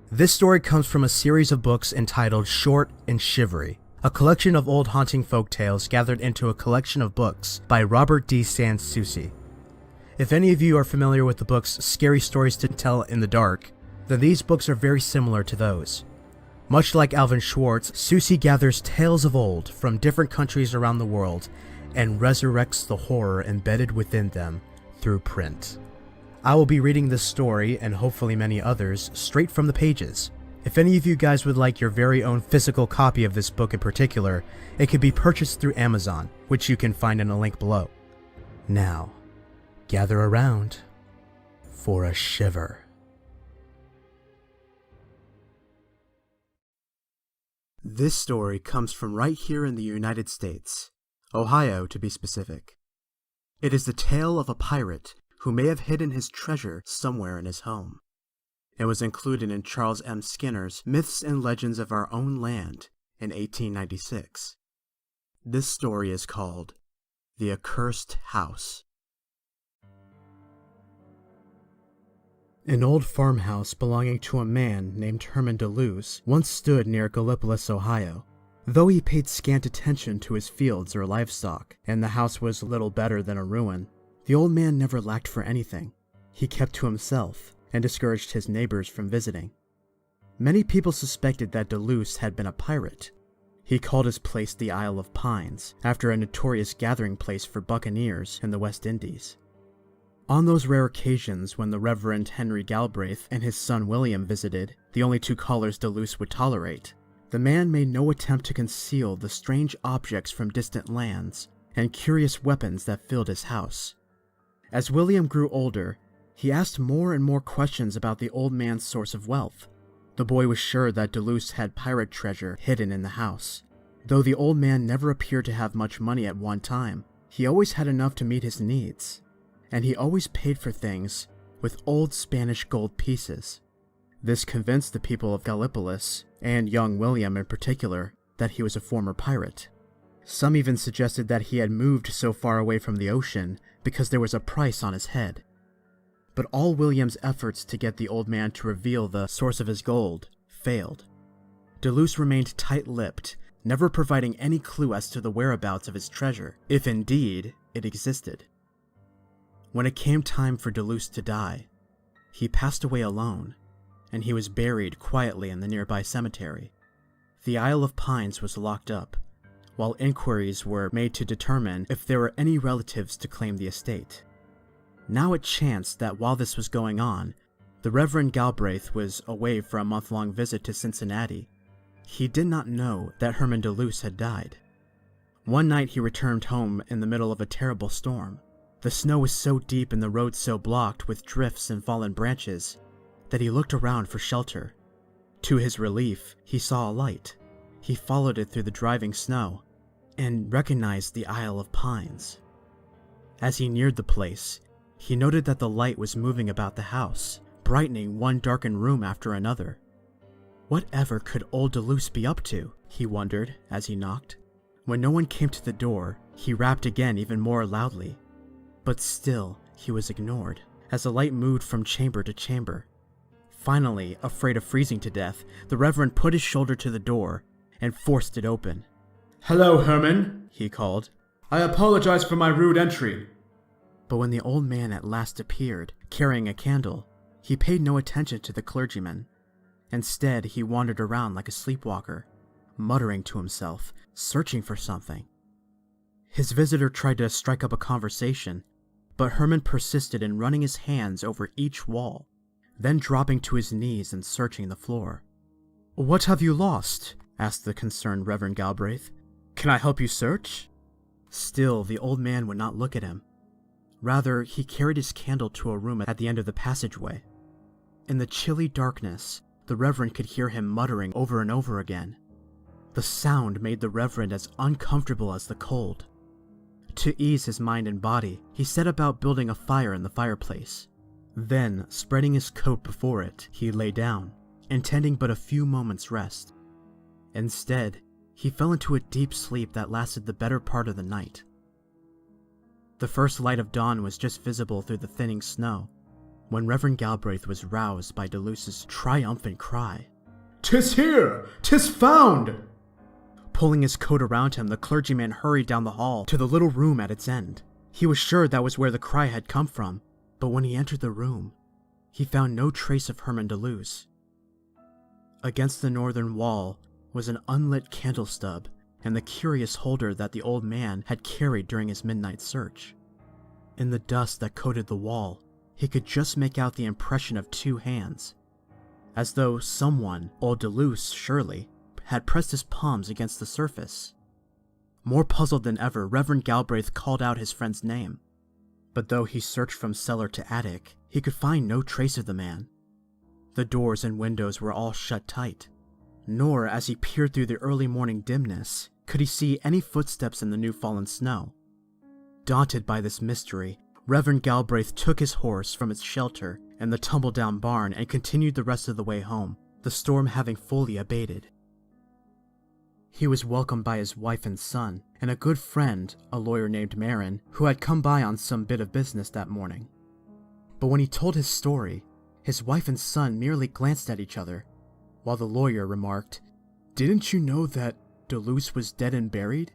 This story comes from a series of books entitled Short and Shivery, a collection of old haunting folk tales gathered into a collection of books by Robert D. Sansucci. If any of you are familiar with the books Scary Stories to Tell in the Dark, then these books are very similar to those. Much like Alvin Schwartz, Susie gathers tales of old from different countries around the world and resurrects the horror embedded within them through print. I will be reading this story, and hopefully many others, straight from the pages. If any of you guys would like your very own physical copy of this book in particular, it can be purchased through Amazon, which you can find in a link below. Now, gather around for a shiver. This story comes from right here in the United States, Ohio to be specific. It is the tale of a pirate who may have hidden his treasure somewhere in his home. It was included in Charles M. Skinner's Myths and Legends of Our Own Land in 1896. This story is called The Accursed House. An old farmhouse belonging to a man named Herman Deleuze once stood near Gallipolis, Ohio. Though he paid scant attention to his fields or livestock, and the house was little better than a ruin, the old man never lacked for anything. He kept to himself and discouraged his neighbors from visiting. Many people suspected that Deleuze had been a pirate. He called his place the Isle of Pines, after a notorious gathering place for buccaneers in the West Indies. On those rare occasions when the Reverend Henry Galbraith and his son William visited, the only two callers Deleuze would tolerate, the man made no attempt to conceal the strange objects from distant lands and curious weapons that filled his house. As William grew older, he asked more and more questions about the old man's source of wealth. The boy was sure that Deleuze had pirate treasure hidden in the house. Though the old man never appeared to have much money at one time, he always had enough to meet his needs, and he always paid for things with old Spanish gold pieces. This convinced the people of Gallipolis, and young William in particular, that he was a former pirate. Some even suggested that he had moved so far away from the ocean because there was a price on his head. But all William's efforts to get the old man to reveal the source of his gold failed. Deleuze remained tight-lipped, never providing any clue as to the whereabouts of his treasure, if indeed it existed. When it came time for Deleuze to die, he passed away alone, and he was buried quietly in the nearby cemetery. The Isle of Pines was locked up, while inquiries were made to determine if there were any relatives to claim the estate. Now it chanced that while this was going on, the Reverend Galbraith was away for a month-long visit to Cincinnati. He did not know that Herman Deleuze had died. One night he returned home in the middle of a terrible storm. The snow was so deep and the road so blocked with drifts and fallen branches that he looked around for shelter. To his relief, he saw a light. He followed it through the driving snow and recognized the Isle of Pines. As he neared the place, he noted that the light was moving about the house, brightening one darkened room after another. Whatever could old Deleuze be up to, he wondered as he knocked. When no one came to the door, he rapped again even more loudly. But still, he was ignored, as the light moved from chamber to chamber. Finally, afraid of freezing to death, the Reverend put his shoulder to the door and forced it open. "Hello, Herman," he called. "I apologize for my rude entry." But when the old man at last appeared, carrying a candle, he paid no attention to the clergyman. Instead, he wandered around like a sleepwalker, muttering to himself, searching for something. His visitor tried to strike up a conversation, but Herman persisted in running his hands over each wall, then dropping to his knees and searching the floor. "What have you lost?" asked the concerned Reverend Galbraith. "Can I help you search?" Still, the old man would not look at him. Rather, he carried his candle to a room at the end of the passageway. In the chilly darkness, the Reverend could hear him muttering over and over again. The sound made the Reverend as uncomfortable as the cold. To ease his mind and body, he set about building a fire in the fireplace. Then, spreading his coat before it, he lay down, intending but a few moments' rest. Instead, he fell into a deep sleep that lasted the better part of the night. The first light of dawn was just visible through the thinning snow. when Reverend Galbraith was roused by Deluse's triumphant cry. "'Tis here! 'Tis found!" Pulling his coat around him, the clergyman hurried down the hall to the little room at its end. He was sure that was where the cry had come from, but when he entered the room, he found no trace of Herman Deluse. Against the northern wall was an unlit candle stub and the curious holder that the old man had carried during his midnight search. In the dust that coated the wall, he could just make out the impression of 2 hands, as though someone, old Deluse surely, had pressed his palms against the surface. More puzzled than ever, Reverend Galbraith called out his friend's name, but though he searched from cellar to attic, he could find no trace of the man. The doors and windows were all shut tight, nor, as he peered through the early morning dimness, could he see any footsteps in the new-fallen snow. Daunted by this mystery, Reverend Galbraith took his horse from its shelter in the tumble-down barn and continued the rest of the way home, the storm having fully abated. He was welcomed by his wife and son, and a good friend, a lawyer named Marin, who had come by on some bit of business that morning. But when he told his story, his wife and son merely glanced at each other, while the lawyer remarked, "Didn't you know that Deluse was dead and buried?"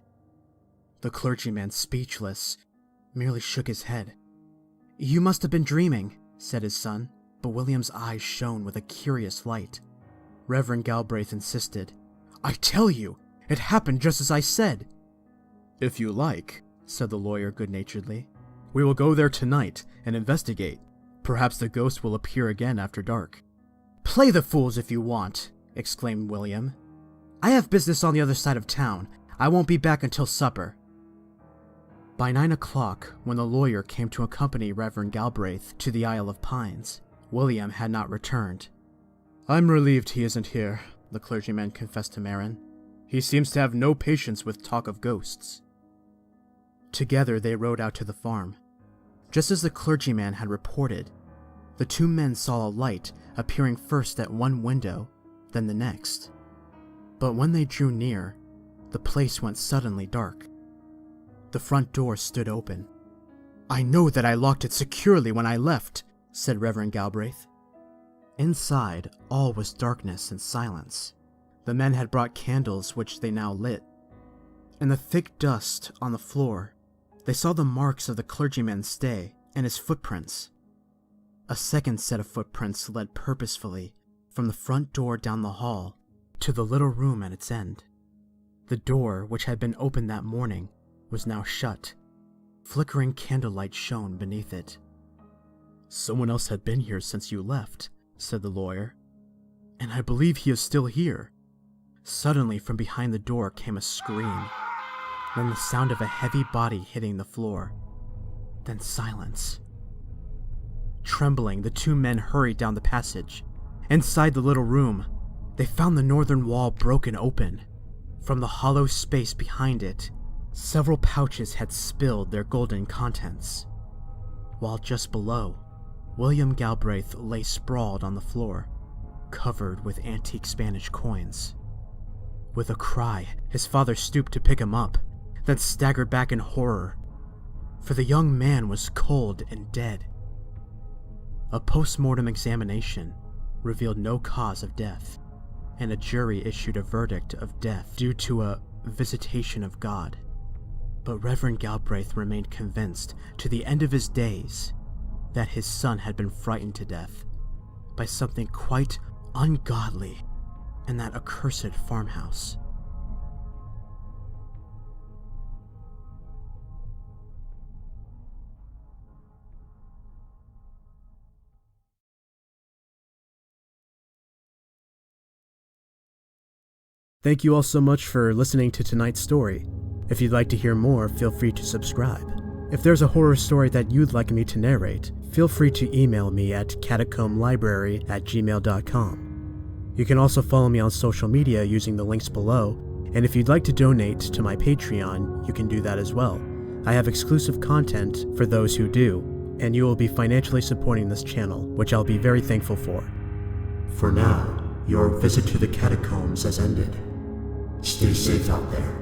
The clergyman, speechless, merely shook his head. "You must have been dreaming," said his son, but William's eyes shone with a curious light. Reverend Galbraith insisted, "I tell you, it happened just as I said." "If you like," said the lawyer good-naturedly, "we will go there tonight and investigate. Perhaps the ghost will appear again after dark." "Play the fools if you want," exclaimed William. "I have business on the other side of town. I won't be back until supper." By 9 o'clock, when the lawyer came to accompany Reverend Galbraith to the Isle of Pines, William had not returned. "I'm relieved he isn't here," the clergyman confessed to Marin. "He seems to have no patience with talk of ghosts." Together they rode out to the farm. Just as the clergyman had reported, the 2 men saw a light appearing first at one window, then the next. But when they drew near, the place went suddenly dark. The front door stood open. "I know that I locked it securely when I left," said Reverend Galbraith. Inside, all was darkness and silence. The men had brought candles, which they now lit. In the thick dust on the floor, they saw the marks of the clergyman's stay and his footprints. A second set of footprints led purposefully from the front door down the hall to the little room at its end. The door, which had been opened that morning, was now shut. Flickering candlelight shone beneath it. "Someone else had been here since you left," said the lawyer. "And I believe he is still here." Suddenly from behind the door came a scream, then the sound of a heavy body hitting the floor, then silence. Trembling, the 2 men hurried down the passage. Inside the little room, they found the northern wall broken open. From the hollow space behind it, several pouches had spilled their golden contents, while just below, William Galbraith lay sprawled on the floor, covered with antique Spanish coins. With a cry, his father stooped to pick him up, then staggered back in horror, for the young man was cold and dead. A post-mortem examination revealed no cause of death, and a jury issued a verdict of death due to a visitation of God. But Reverend Galbraith remained convinced to the end of his days that his son had been frightened to death by something quite ungodly in that accursed farmhouse. Thank you all so much for listening to tonight's story. If you'd like to hear more, feel free to subscribe. If there's a horror story that you'd like me to narrate, feel free to email me at catacombslibrary@gmail.com. You can also follow me on social media using the links below, and if you'd like to donate to my Patreon, you can do that as well. I have exclusive content for those who do, and you will be financially supporting this channel, which I'll be very thankful for. For now, your visit to the catacombs has ended. Stay safe out there.